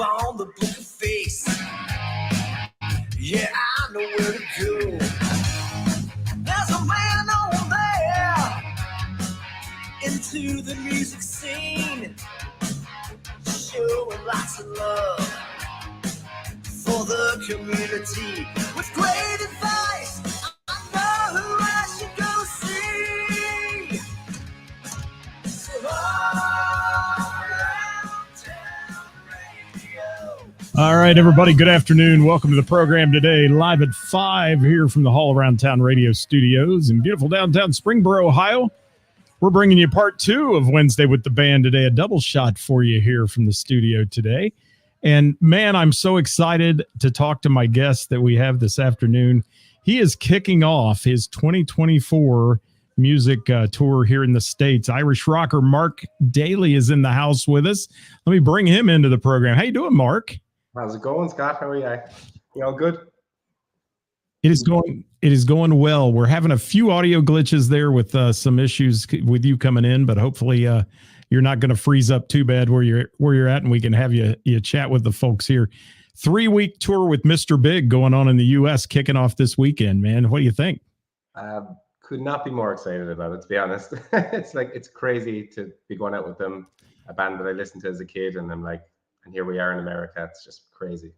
on the book of face. Yeah, I know where to go. There's a man over there into the music scene, showing lots of love for the community with great advice. I know who I should go see. So all right, everybody, good afternoon. Welcome to the program today, live at 5 here from the Hall Around Town Radio Studios in beautiful downtown Springboro, Ohio. We're bringing you part 2 of Wednesday with the Band today, a double shot for you here from the studio today. And, man, I'm so excited to talk to my guest that we have this afternoon. He is kicking off his 2024 music tour here in the States. Irish rocker Mark Daly is in the house with us. Let me bring him into the program. How you doing, Mark? How's it going, Scott? How are you? You all good? It is going well. We're having a few audio glitches there with some issues with you coming in, but hopefully you're not going to freeze up too bad where you're at, and we can have you chat with the folks here. 3-week tour with Mr. Big going on in the U.S. kicking off this weekend, man. What do you think? Could not be more excited about it, to be honest. It's crazy to be going out with them, a band that I listened to as a kid, and I'm like, and here we are in America. It's just crazy.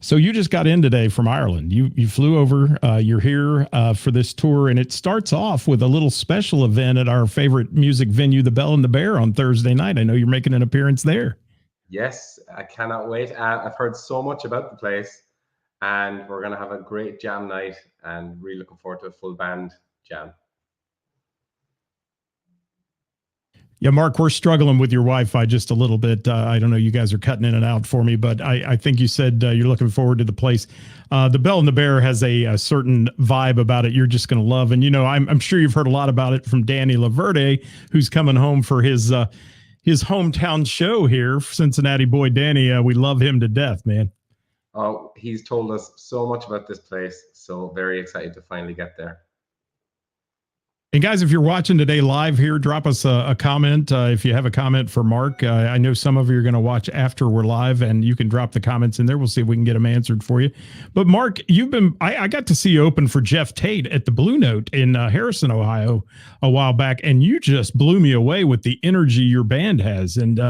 So you just got in today from Ireland. You flew over. You're here for this tour, and it starts off with a little special event at our favorite music venue, the Bell and the Bear, on Thursday night. I know you're making an appearance there. Yes, I cannot wait. I've heard so much about the place, and we're going to have a great jam night, and really looking forward to a full band jam. Yeah, Mark, we're struggling with your Wi-Fi just a little bit. I don't know, you guys are cutting in and out for me, but I think you said you're looking forward to the place. The Bell and the Bear has a certain vibe about it you're just going to love. And, you know, I'm sure you've heard a lot about it from Danny Laverde, who's coming home for his hometown show here. Cincinnati boy Danny, we love him to death, man. Oh, he's told us so much about this place. So very excited to finally get there. And guys, if you're watching today live here, drop us a comment. If you have a comment for Mark, I know some of you are going to watch after we're live, and you can drop the comments in there. We'll see if we can get them answered for you. But Mark, I got to see you open for Jeff Tate at the Blue Note in Harrison, Ohio a while back, and you just blew me away with the energy your band has. And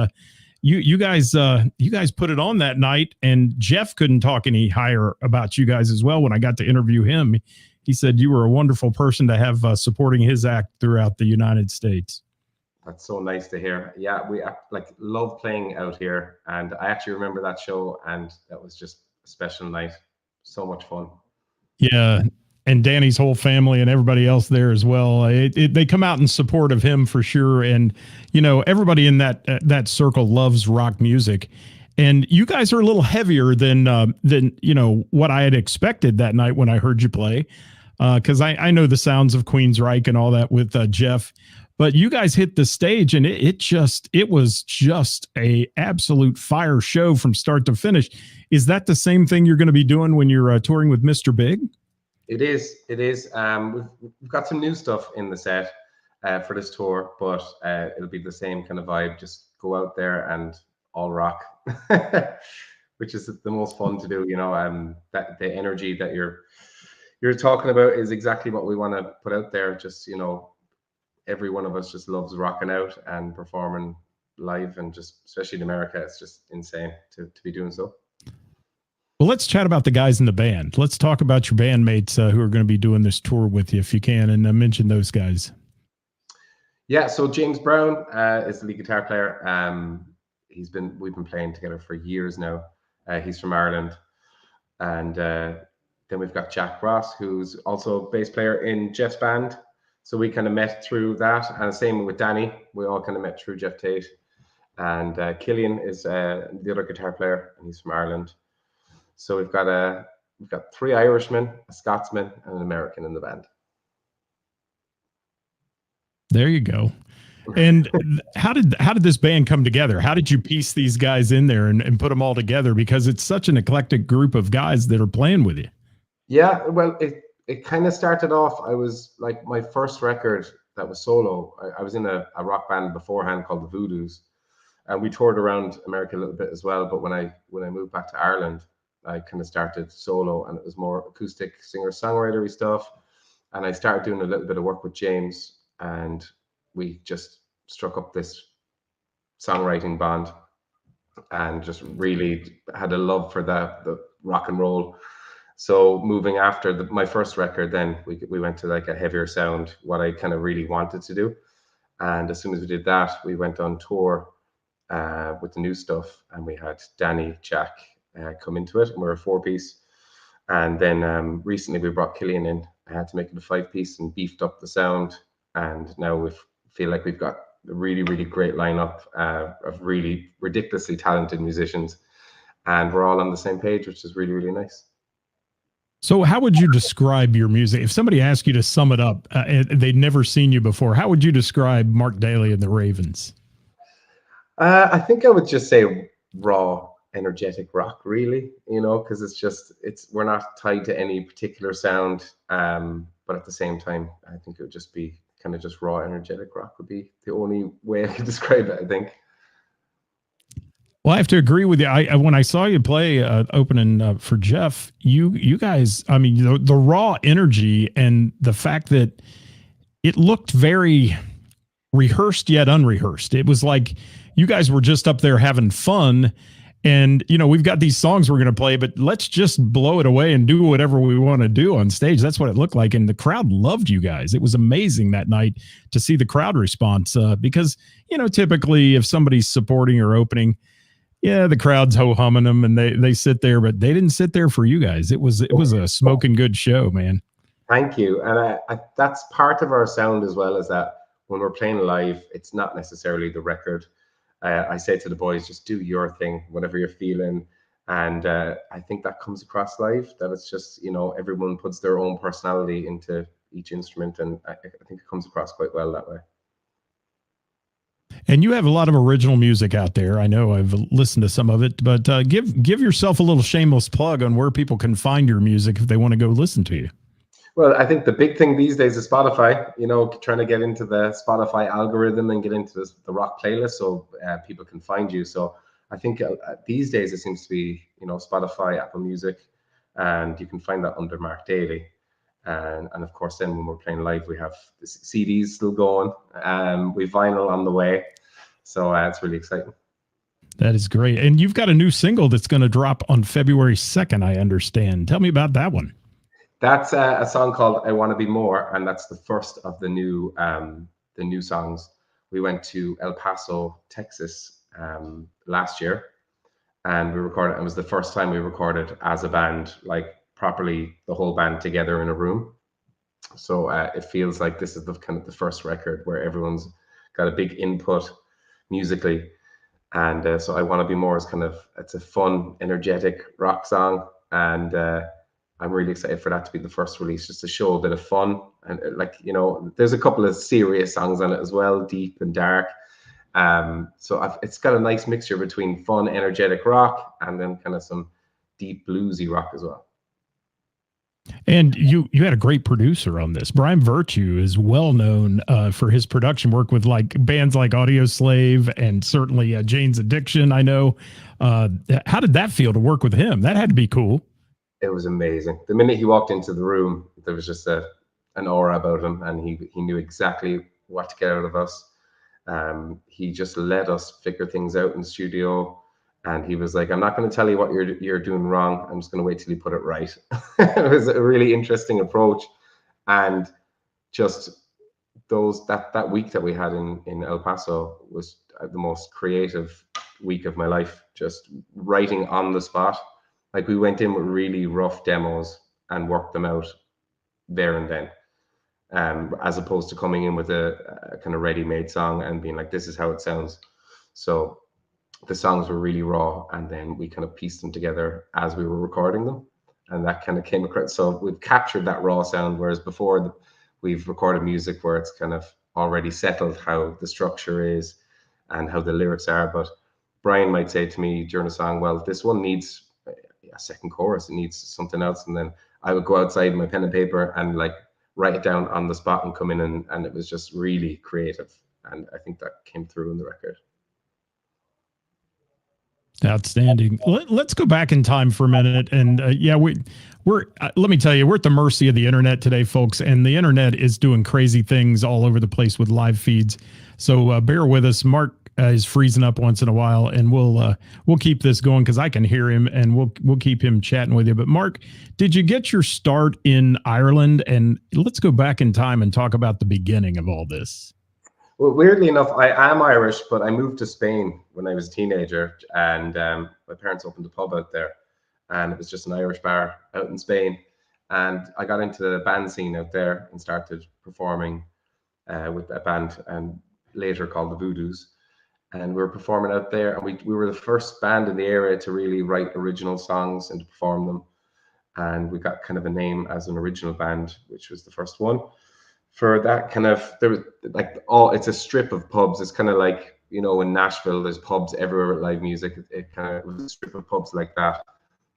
you guys put it on that night, and Jeff couldn't talk any higher about you guys as well. When I got to interview him, he said you were a wonderful person to have supporting his act throughout the United States. That's so nice to hear. Yeah, we love playing out here, and I actually remember that show, and that was just a special night. So much fun. Yeah, and Danny's whole family and everybody else there as well. They come out in support of him for sure, and you know everybody in that circle loves rock music. And you guys are a little heavier than you know what I had expected that night when I heard you play. Because I know the sounds of Queensryche and all that with Jeff, but you guys hit the stage and it was just a absolute fire show from start to finish. Is that the same thing you're going to be doing when you're touring with Mr. Big? It is. We've got some new stuff in the set for this tour, but it'll be the same kind of vibe. Just go out there and all rock, which is the most fun to do. You know, that the energy that you're talking about is exactly what we want to put out there. Just, you know, every one of us just loves rocking out and performing live, and just especially in America, it's just insane to be doing so. Well, let's chat about the guys in the band. Let's talk about your bandmates who are going to be doing this tour with you, if you can, and mention those guys. Yeah, so James Brown is the lead guitar player. We've been playing together for years now. He's from Ireland, and then we've got Jack Ross, who's also a bass player in Jeff's band. So we kind of met through that. And same with Danny. We all kind of met through Jeff Tate. And Killian is the other guitar player, and he's from Ireland. So we've got 3 Irishmen, a Scotsman, and an American in the band. There you go. And how did this band come together? How did you piece these guys in there and put them all together? Because it's such an eclectic group of guys that are playing with you. Yeah, well, it kind of started off, I was like, my first record that was solo, I was in a rock band beforehand called the Voodoos, And we toured around America a little bit as well. But when I moved back to Ireland, I kind of started solo, and it was more acoustic singer-songwritery stuff. And I started doing a little bit of work with James, and we just struck up this songwriting band, and just really had a love for the rock and roll. So moving after my first record, then we went to like a heavier sound, what I kind of really wanted to do. And as soon as we did that, we went on tour with the new stuff, and we had Danny, Jack come into it, and we're a 4-piece. And then recently we brought Killian in to make it a 5-piece and beefed up the sound. And now we feel like we've got a really, really great lineup of really ridiculously talented musicians, and we're all on the same page, which is really, really nice. So how would you describe your music? If somebody asked you to sum it up, they'd never seen you before, how would you describe Mark Daly and the Ravens? I think I would just say raw, energetic rock, really, because we're not tied to any particular sound. But at the same time, I think it would just be kind of just raw, energetic rock would be the only way I could describe it, I think. Well, I have to agree with you. When I saw you play opening for Jeff, you guys, I mean, the raw energy and the fact that it looked very rehearsed yet unrehearsed. It was like you guys were just up there having fun. And, we've got these songs we're going to play, but let's just blow it away and do whatever we want to do on stage. That's what it looked like. And the crowd loved you guys. It was amazing that night to see the crowd response because, typically if somebody's supporting or opening, yeah, the crowd's ho-humming them and they sit there, but they didn't sit there for you guys. It was a smoking good show, man. Thank you. And that's part of our sound as well, is that when we're playing live, it's not necessarily the record. I say to the boys, just do your thing, whatever you're feeling. And I think that comes across live, that it's just, everyone puts their own personality into each instrument. And I think it comes across quite well that way. And you have a lot of original music out there. I know I've listened to some of it, but give yourself a little shameless plug on where people can find your music if they want to go listen to you. Well, I think the big thing these days is Spotify, trying to get into the Spotify algorithm and get into the rock playlist so people can find you. So I think these days it seems to be, Spotify, Apple Music, and you can find that under Mark Daly. And of course, then when we're playing live, we have the CDs still going. We've vinyl on the way. So it's really exciting. That is great. And you've got a new single that's going to drop on February 2nd, I understand. Tell me about that one. That's a song called I Want to Be More, and that's the first of the new songs. We went to El Paso, Texas last year, and we recorded. It was the first time we recorded as a band, like properly, the whole band together in a room. So it feels like this is the kind of the first record where everyone's got a big input musically. And so I Want to Be More is it's a fun, energetic rock song, and I'm really excited for that to be the first release, just to show a bit of fun. And there's a couple of serious songs on it as well, deep and dark. So it's got a nice mixture between fun, energetic rock and then kind of some deep bluesy rock as well. And you had a great producer on this. Brian Virtue is well known for his production work with like bands like Audio Slave and certainly Jane's Addiction. I know. How did that feel to work with him? That had to be cool. It was amazing. The minute he walked into the room, there was just an aura about him, and he knew exactly what to get out of us. He just let us figure things out in the studio. And he was like, I'm not going to tell you what you're doing wrong. I'm just going to wait till you put it right. It was a really interesting approach. And just that week that we had in El Paso was the most creative week of my life, just writing on the spot. Like we went in with really rough demos and worked them out there and then, as opposed to coming in with a kind of ready-made song and being like, this is how it sounds. So the songs were really raw, and then we kind of pieced them together as we were recording them, and that kind of came across. So we've captured that raw sound, whereas before we've recorded music where it's kind of already settled how the structure is and how the lyrics are. But Brian might say to me during a song, well, this one needs a second chorus, it needs something else, and then I would go outside with my pen and paper and like write it down on the spot and come in, and it was just really creative, and I think that came through in the record. Outstanding. Let's go back in time for a minute, and we're let me tell you, we're at the mercy of the internet today, folks, and the internet is doing crazy things all over the place with live feeds. So bear with us. Mark is freezing up once in a while, and we'll keep this going because I can hear him, and we'll keep him chatting with you. But Mark, did you get your start in Ireland? And let's go back in time and talk about the beginning of all this. Well, weirdly enough, I am Irish, but I moved to Spain when I was a teenager, and my parents opened a pub out there, and it was just an Irish bar out in Spain. And I got into the band scene out there and started performing with a band, and later called the Voodoos. And we were performing out there, and we were the first band in the area to really write original songs and to perform them. And we got kind of a name as an original band, which was the first one. For that kind of, there was like it's a strip of pubs. It's kind of like, you know, in Nashville, there's pubs everywhere with live music. It kind of was a strip of pubs like that.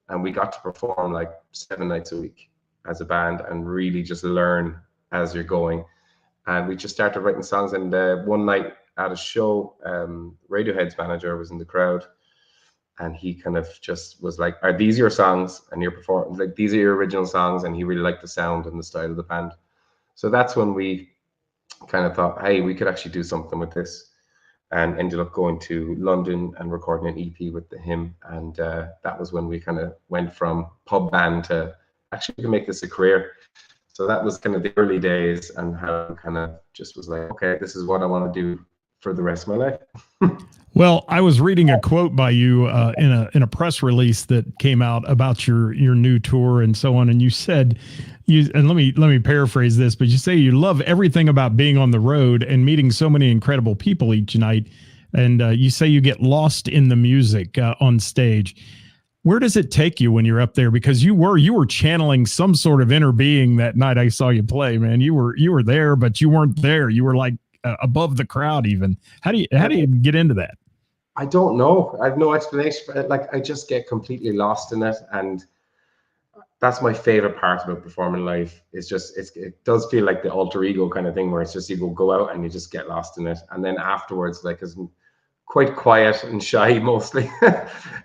And we got to perform like 7 nights a week as a band and really just learn as you're going. And we just started writing songs. And one night at a show, Radiohead's manager was in the crowd. And he kind of just was like, "Are these your songs?" And you're performing, like, "These are your original songs." And he really liked the sound and the style of the band. So that's when we kind of thought, hey, we could actually do something with this, and ended up going to London and recording an EP with him. And that was when we kind of went from pub band to actually we can make this a career. So that was kind of the early days, and how kind of just was like, okay, this is what I want to do for the rest of my life. Well, I was reading a quote by you in a press release that came out about your new tour and so on, and you said, and let me paraphrase this, but you say you love everything about being on the road and meeting so many incredible people each night, and you say you get lost in the music on stage. Where does it take you when you're up there? Because you were channeling some sort of inner being that night I saw you play, man. You were there, but you weren't there. You were like above the crowd even. How do you get into that? I don't know. I have no explanation for it. Like, I just get completely lost in it, and that's my favorite part about performing live. It's just it does feel like the alter ego kind of thing, where it's just you go out and you just get lost in it, and then afterwards, like, it's quite quiet and shy mostly,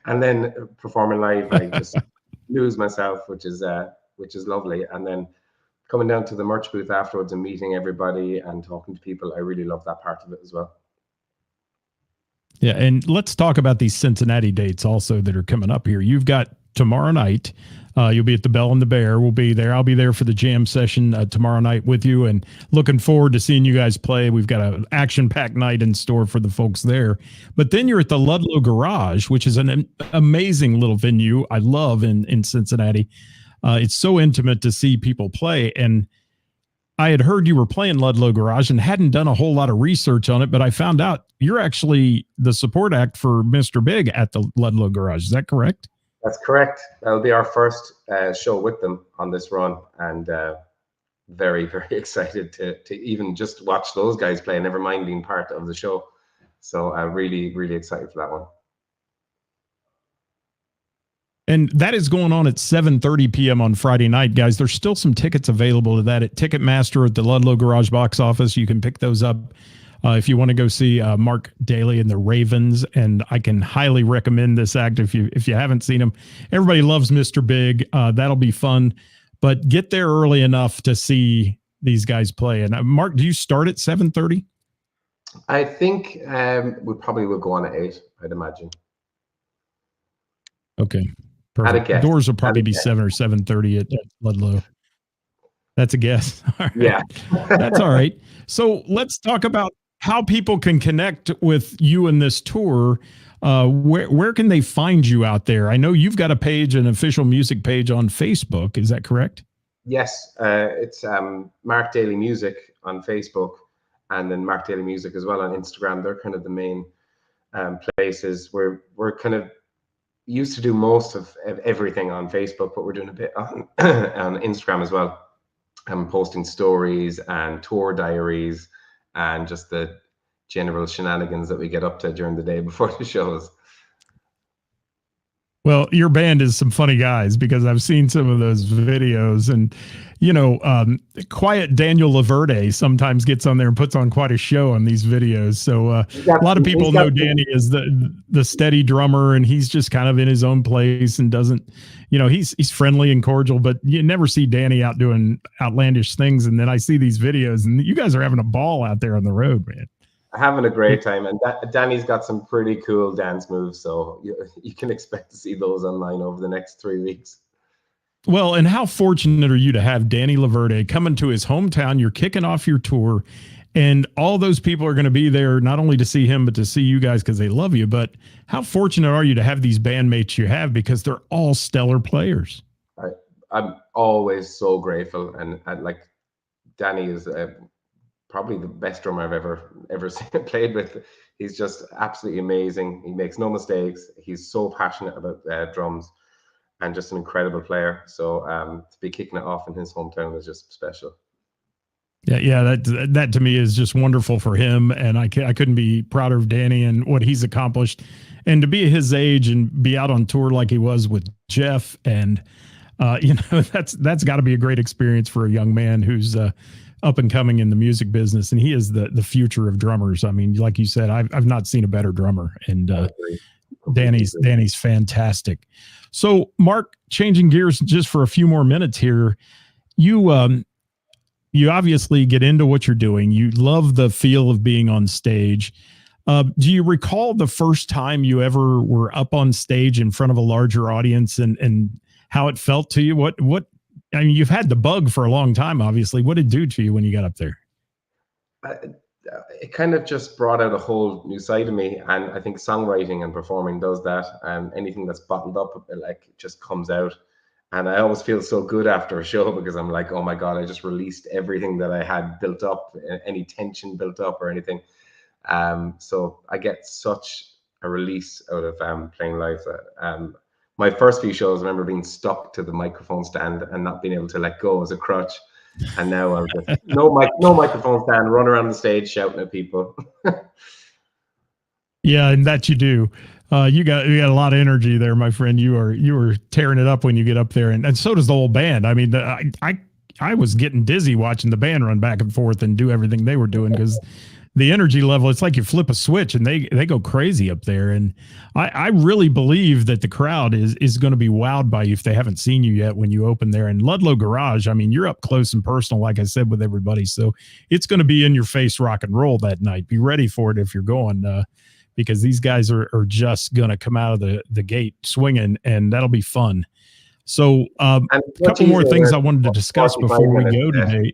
and then performing live, I just lose myself, which is lovely. And then coming down to the merch booth afterwards and meeting everybody and talking to people, I really love that part of it as well. Yeah, and let's talk about these Cincinnati dates also that are coming up here. You've got tomorrow night. You'll be at the Bell and the Bear. We'll be there. I'll be there for the jam session tomorrow night with you, and looking forward to seeing you guys play. We've got an action-packed night in store for the folks there. But then you're at the Ludlow Garage, which is an amazing little venue I love in Cincinnati. It's so intimate to see people play, and I had heard you were playing Ludlow Garage and hadn't done a whole lot of research on it, but I found out you're actually the support act for Mr. Big at the Ludlow Garage. Is that correct? That's correct. That'll be our first show with them on this run, and very, very excited to even just watch those guys play, never mind being part of the show. So I'm really, really excited for that one. And that is going on at 7:30 p.m. on Friday night, guys. There's still some tickets available to that at Ticketmaster at the Ludlow Garage box office. You can pick those up if you want to go see Mark Daly and the Ravens. And I can highly recommend this act if you haven't seen him. Everybody loves Mr. Big. That'll be fun. But get there early enough to see these guys play. And Mark, do you start at 7:30? I think we probably will go on at 8, I'd imagine. Okay. Perfect. Doors will probably be 7 or 7:30 at Ludlow. That's a guess. All right. Yeah. That's all right. So let's talk about how people can connect with you in this tour. Where can they find you out there? I know you've got a page, an official music page on Facebook. Is that correct? Yes. It's Mark Daly Music on Facebook, and then Mark Daly Music as well on Instagram. They're kind of the main places where we're kind of used to do most of everything on Facebook, but we're doing a bit on Instagram as well. I'm posting stories and tour diaries and just the general shenanigans that we get up to during the day before the shows. Well, your band is some funny guys because I've seen some of those videos, and quiet Daniel Laverde sometimes gets on there and puts on quite a show on these videos. So a lot of people know Danny as the steady drummer, and he's just kind of in his own place and doesn't, he's friendly and cordial, but you never see Danny out doing outlandish things. And then I see these videos, and you guys are having a ball out there on the road, man. Having a great time, and Danny's got some pretty cool dance moves, so you can expect to see those online over the next 3 weeks. Well, and how fortunate are you to have Danny Laverde coming to his hometown? You're kicking off your tour, and all those people are going to be there not only to see him, but to see you guys because they love you. But how fortunate are you to have these bandmates you have, because they're all stellar players? I'm always so grateful, and like Danny is probably the best drummer I've ever played with. He's just absolutely amazing. He makes no mistakes. He's so passionate about drums, and just an incredible player. So to be kicking it off in his hometown is just special. Yeah, that to me is just wonderful for him, and I couldn't be prouder of Danny and what he's accomplished, and to be his age and be out on tour like he was with Jeff, and that's got to be a great experience for a young man who's up and coming in the music business, and he is the future of drummers. I mean, like you said, I've not seen a better drummer, and Danny's fantastic. So, Mark, changing gears just for a few more minutes here, you obviously get into what you're doing. You love the feel of being on stage. Do you recall the first time you ever were up on stage in front of a larger audience, and how it felt to you? I mean, you've had the bug for a long time, obviously. What did it do to you when you got up there? It kind of just brought out a whole new side of me, and I think songwriting and performing does that. And anything that's bottled up, it just comes out. And I always feel so good after a show because I'm like, oh my God, I just released everything that I had built up, any tension built up or anything. So I get such a release out of playing live. My first few shows, I remember being stuck to the microphone stand and not being able to let go as a crutch. And now I'm just no microphone stand, run around the stage shouting at people. Yeah, and that you do. You got a lot of energy there, my friend. You were tearing it up when you get up there, and so does the whole band. I mean, I was getting dizzy watching the band run back and forth and do everything they were doing, because the energy level, it's like you flip a switch and they go crazy up there. And I really believe that the crowd is going to be wowed by you if they haven't seen you yet when you open there. And Ludlow Garage, I mean, you're up close and personal, like I said, with everybody. So it's going to be in your face rock and roll that night. Be ready for it if you're going, because these guys are just going to come out of the gate swinging, and that'll be fun. So a couple more things I wanted to discuss before we go today.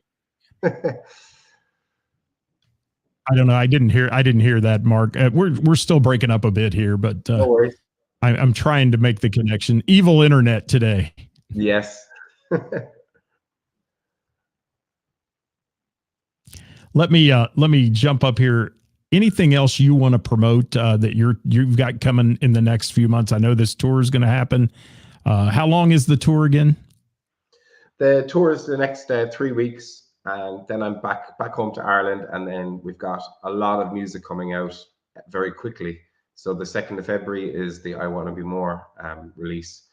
I don't know. I didn't hear that, Mark. We're still breaking up a bit here, but no worries. I'm trying to make the connection. Evil internet today. Yes. Let me jump up here. Anything else you want to promote that you've got coming in the next few months? I know this tour is going to happen. How long is the tour again? The tour is the next 3 weeks. And then I'm back home to Ireland, and then we've got a lot of music coming out very quickly. So the 2nd of February is the I Want to Be More release,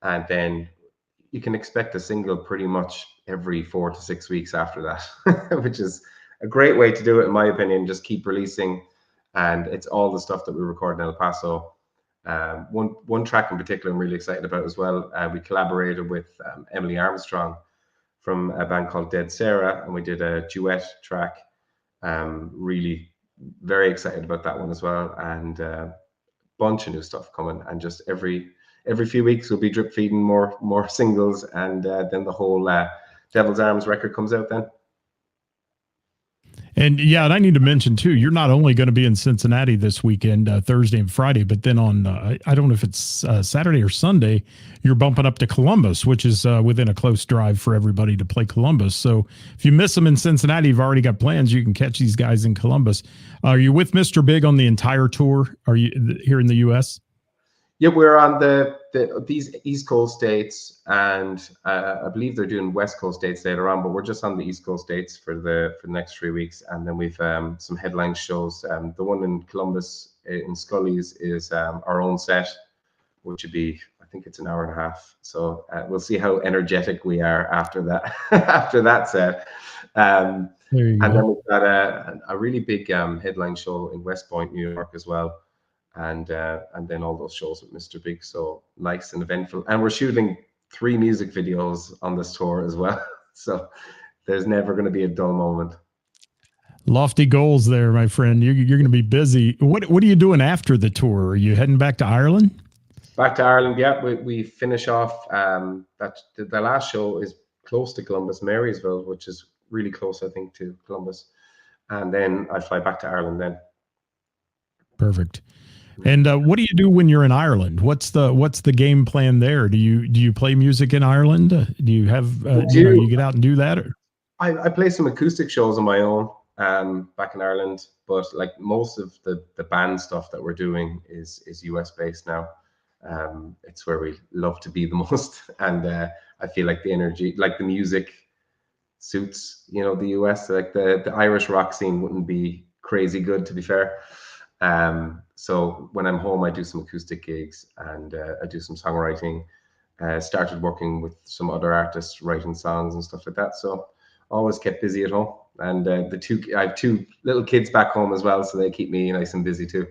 and then you can expect a single pretty much every 4 to 6 weeks after that, which is a great way to do it, in my opinion. Just keep releasing, and it's all the stuff that we record in El Paso. One track in particular I'm really excited about as well. We collaborated with Emily Armstrong from a band called Dead Sarah, and we did a duet track. Really very excited about that one as well, and a bunch of new stuff coming. And just every few weeks we'll be drip feeding more singles, and then the whole Devil's Arms record comes out then. And yeah, and I need to mention too, you're not only going to be in Cincinnati this weekend, Thursday and Friday, but then on, I don't know if it's Saturday or Sunday, you're bumping up to Columbus, which is within a close drive for everybody to play Columbus. So if you miss them in Cincinnati, you've already got plans. You can catch these guys in Columbus. Are you with Mr. Big on the entire tour? Are you here in the U.S.? Yeah, we're on these East Coast dates, and I believe they're doing West Coast dates later on, but we're just on the East Coast dates for the next 3 weeks. And then we've some headline shows. The one in Columbus in Scully's is our own set, which would be, think it's an hour and a half. So we'll see how energetic we are after that after that set. And then we've got a really big headline show in West Point, New York as well. And then all those shows with Mr. Big. So nice and eventful. And we're shooting 3 music videos on this tour as well. So there's never going to be a dull moment. Lofty goals there, my friend. You're going to be busy. What are you doing after the tour? Are you heading back to Ireland? Back to Ireland, yeah. We finish off that the last show is close to Columbus, Marysville, which is really close, I think, to Columbus. And then I fly back to Ireland then. Perfect. And what do you do when you're in Ireland? What's the game plan there? Do you play music in Ireland? Do you have you get out and do that? Or? I play some acoustic shows on my own back in Ireland, but like most of the band stuff that we're doing is US based now. It's where we love to be the most, and I feel like the energy, like the music, suits the US. Like the Irish rock scene wouldn't be crazy good, to be fair. So when I'm home, I do some acoustic gigs and I do some songwriting. Started working with some other artists, writing songs and stuff like that. So always kept busy at home. And I have 2 little kids back home as well, so they keep me nice and busy too.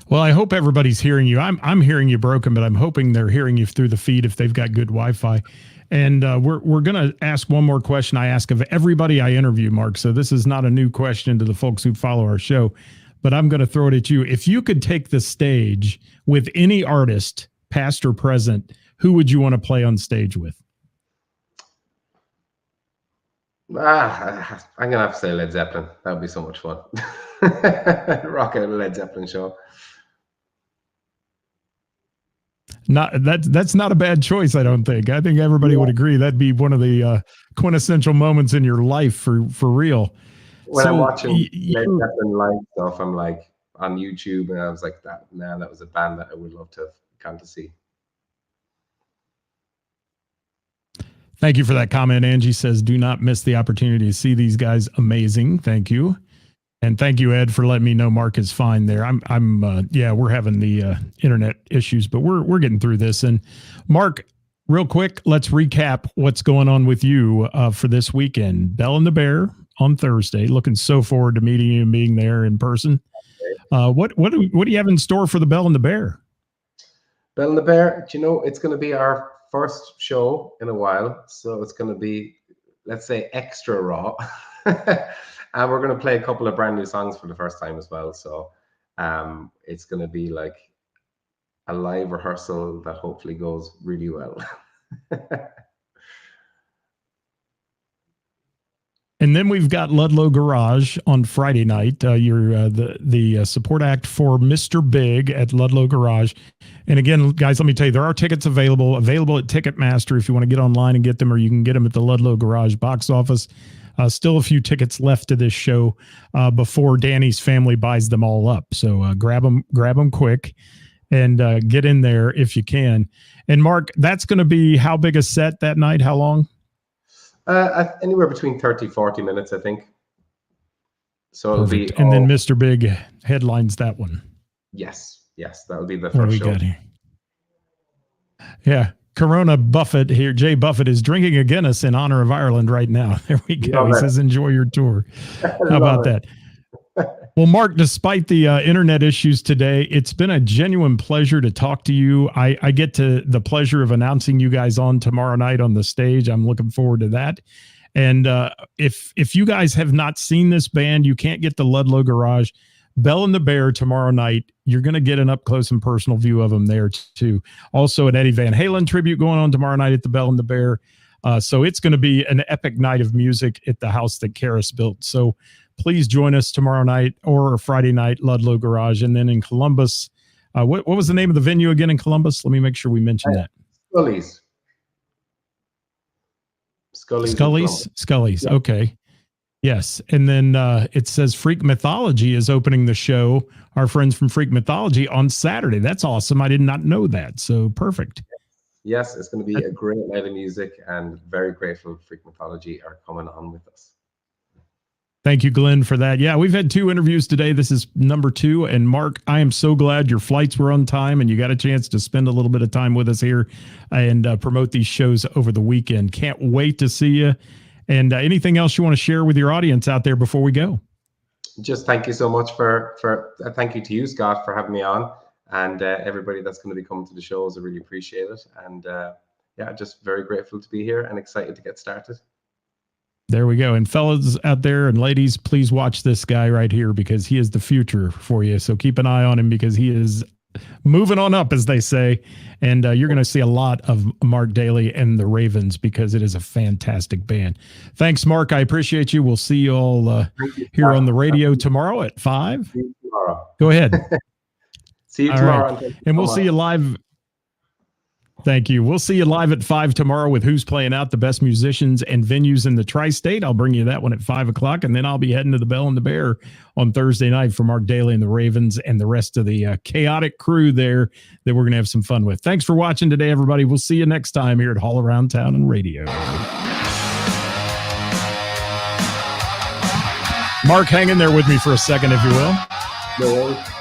Well, I hope everybody's hearing you. I'm hearing you broken, but I'm hoping they're hearing you through the feed if they've got good Wi-Fi. And we're going to ask one more question I ask of everybody I interview, Mark. So this is not a new question to the folks who follow our show, but I'm going to throw it at you. If you could take the stage with any artist, past or present, who would you want to play on stage with? I'm going to have to say Led Zeppelin. That would be so much fun. Rock out a Led Zeppelin show. That's not a bad choice, I don't think. I think everybody would agree that'd be one of the quintessential moments in your life for real. When I'm watching Led Zeppelin live stuff, I'm like on YouTube, and I was like, that was a band that I would love to have gone to see. Thank you for that comment. Angie says, do not miss the opportunity to see these guys. Amazing. Thank you. And thank you, Ed, for letting me know Mark is fine there. We're having the internet issues, but we're getting through this. And Mark, real quick, let's recap what's going on with you for this weekend. Bell and the Bear on Thursday. Looking so forward to meeting you and being there in person. What do you have in store for the Bell and the Bear? Bell and the Bear, it's going to be our first show in a while, so it's going to be, let's say, extra raw. And we're going to play a couple of brand new songs for the first time as well. So it's going to be like a live rehearsal that hopefully goes really well. And then we've got Ludlow Garage on Friday night. You're the support act for Mr. Big at Ludlow Garage. And again, guys, let me tell you, there are tickets available at Ticketmaster if you want to get online and get them, or you can get them at the Ludlow Garage box office. Still a few tickets left to this show before Danny's family buys them all up. So grab them quick and get in there if you can. And Mark, that's going to be how big a set that night? How long? Anywhere between 30-40 minutes, I think. So it'll be and then Mr. Big headlines that one. Yes, that'll be the first show. Yeah. Corona Buffett here, Jay Buffett, is drinking a Guinness in honor of Ireland right now. There we go. He says, enjoy your tour. How about that? Well, Mark, despite the internet issues today, it's been a genuine pleasure to talk to you. I get to the pleasure of announcing you guys on tomorrow night on the stage. I'm looking forward to that. And if you guys have not seen this band, you can't get the Ludlow Garage. Bell and the Bear tomorrow night. You're going to get an up close and personal view of them there too. Also an Eddie Van Halen tribute going on tomorrow night at the Bell and the Bear. So it's going to be an epic night of music at the house that Karis built. So please join us tomorrow night or Friday night, Ludlow Garage. And then in Columbus, what was the name of the venue again in Columbus? Let me make sure we mention that. Scully's. Yeah. Okay. Yes. And then it says Freak Mythology is opening the show. Our friends from Freak Mythology on Saturday. That's awesome. I did not know that. So perfect. Yes, it's going to be a great night of music, and very grateful Freak Mythology are coming on with us. Thank you, Glenn, for that. Yeah, we've had 2 interviews today. This is number 2. And Mark, I am so glad your flights were on time and you got a chance to spend a little bit of time with us here and promote these shows over the weekend. Can't wait to see you. And anything else you want to share with your audience out there before we go? Just thank you so much thank you to you, Scott, for having me on, and everybody that's going to be coming to the shows. I really appreciate it. And yeah, just very grateful to be here and excited to get started. There we go. And fellas out there and ladies, please watch this guy right here because he is the future for you. So keep an eye on him because he is moving on up, as they say. And you're going to see a lot of Mark Daly and the Ravens because it is a fantastic band. Thanks, Mark. I appreciate you. We'll see you all here on the radio tomorrow at 5. See you tomorrow. Go ahead. See you all tomorrow. Right. And we'll see you live. Thank you. We'll see you live at 5 tomorrow with Who's Playing Out, the best musicians and venues in the tri-state. I'll bring you that one at 5 o'clock, and then I'll be heading to the Bell and the Bear on Thursday night for Mark Daly and the Ravens and the rest of the chaotic crew there that we're going to have some fun with. Thanks for watching today, everybody. We'll see you next time here at All Around Town and Radio. Mark, hang in there with me for a second, if you will. No worries.